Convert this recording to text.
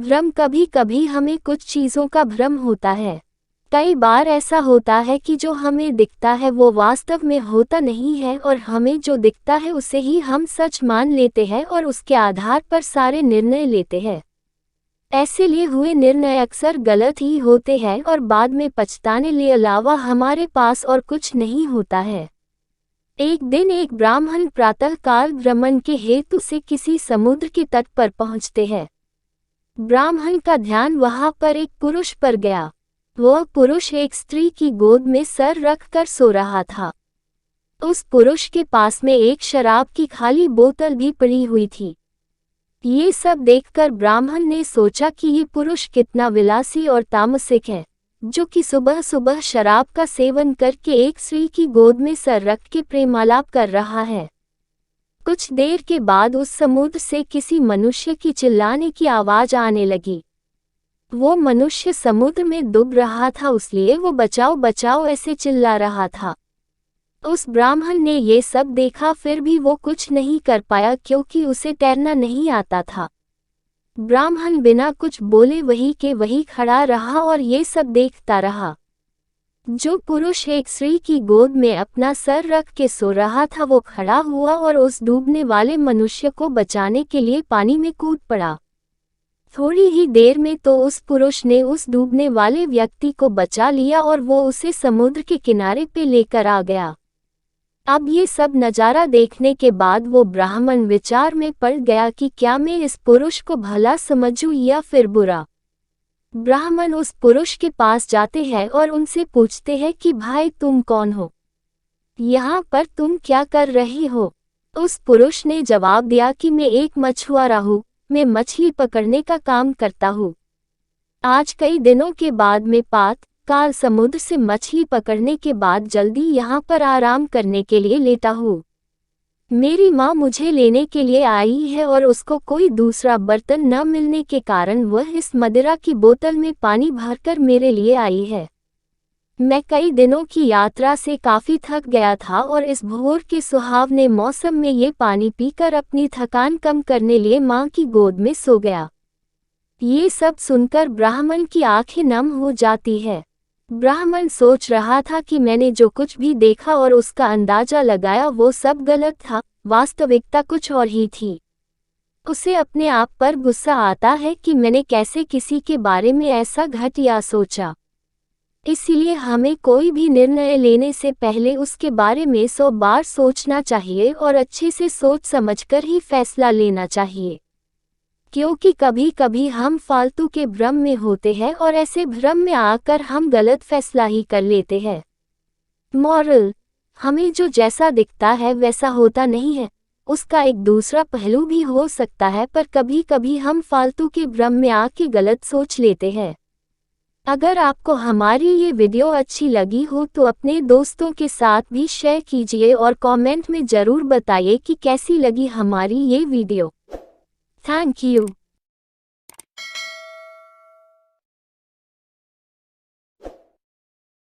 भ्रम कभी कभी हमें कुछ चीज़ों का भ्रम होता है। कई बार ऐसा होता है कि जो हमें दिखता है वो वास्तव में होता नहीं है और हमें जो दिखता है उसे ही हम सच मान लेते हैं और उसके आधार पर सारे निर्णय लेते हैं। ऐसे लिए हुए निर्णय अक्सर गलत ही होते हैं और बाद में पछताने के अलावा हमारे पास और कुछ नहीं होता है। एक दिन एक ब्राह्मण प्रातःकाल भ्रमण के हेतु से किसी समुद्र के तट पर पहुंचते हैं। ब्राह्मण का ध्यान वहां पर एक पुरुष पर गया। वह पुरुष एक स्त्री की गोद में सर रखकर सो रहा था। उस पुरुष के पास में एक शराब की खाली बोतल भी पड़ी हुई थी। ये सब देखकर ब्राह्मण ने सोचा कि ये पुरुष कितना विलासी और तामसिक है, जो कि सुबह सुबह शराब का सेवन करके एक स्त्री की गोद में सर रख के प्रेमालाप कर रहा है। कुछ देर के बाद उस समुद्र से किसी मनुष्य की चिल्लाने की आवाज आने लगी। वो मनुष्य समुद्र में डूब रहा था, इसलिए वो बचाओ बचाओ ऐसे चिल्ला रहा था। उस ब्राह्मण ने ये सब देखा, फिर भी वो कुछ नहीं कर पाया क्योंकि उसे तैरना नहीं आता था। ब्राह्मण बिना कुछ बोले वहीं के वहीं खड़ा रहा और ये सब देखता रहा। जो पुरुष एक स्त्री की गोद में अपना सर रख के सो रहा था वो खड़ा हुआ और उस डूबने वाले मनुष्य को बचाने के लिए पानी में कूद पड़ा। थोड़ी ही देर में तो उस पुरुष ने उस डूबने वाले व्यक्ति को बचा लिया और वो उसे समुद्र के किनारे पे लेकर आ गया। अब ये सब नज़ारा देखने के बाद वो ब्राह्मण विचार में पड़ गया कि क्या मैं इस पुरुष को भला समझूं या फिर बुरा। ब्राह्मण उस पुरुष के पास जाते हैं और उनसे पूछते हैं कि भाई तुम कौन हो, यहाँ पर तुम क्या कर रही हो। उस पुरुष ने जवाब दिया कि मैं एक मछुआरा हूँ, मैं मछली पकड़ने का काम करता हूँ। आज कई दिनों के बाद मैं काल समुद्र से मछली पकड़ने के बाद जल्दी यहाँ पर आराम करने के लिए लेटा हूँ। मेरी माँ मुझे लेने के लिए आई है और उसको कोई दूसरा बर्तन न मिलने के कारण वह इस मदिरा की बोतल में पानी भरकर मेरे लिए आई है। मैं कई दिनों की यात्रा से काफ़ी थक गया था और इस भोर के सुहावने मौसम में ये पानी पीकर अपनी थकान कम करने लिए माँ की गोद में सो गया। ये सब सुनकर ब्राह्मण की आंखें नम हो जाती है। ब्राह्मण सोच रहा था कि मैंने जो कुछ भी देखा और उसका अंदाजा लगाया वो सब गलत था, वास्तविकता कुछ और ही थी। उसे अपने आप पर गुस्सा आता है कि मैंने कैसे किसी के बारे में ऐसा घटिया सोचा। इसलिए हमें कोई भी निर्णय लेने से पहले उसके बारे में 100 बार सोचना चाहिए और अच्छे से सोच समझकर ही फैसला लेना चाहिए, क्योंकि कभी कभी हम फालतू के भ्रम में होते हैं और ऐसे भ्रम में आकर हम गलत फैसला ही कर लेते हैं। मॉरल: हमें जो जैसा दिखता है वैसा होता नहीं है, उसका एक दूसरा पहलू भी हो सकता है, पर कभी कभी हम फालतू के भ्रम में आके गलत सोच लेते हैं। अगर आपको हमारी ये वीडियो अच्छी लगी हो तो अपने दोस्तों के साथ भी शेयर कीजिए और कमेंट में ज़रूर बताइए कि कैसी लगी हमारी ये वीडियो। Thank you.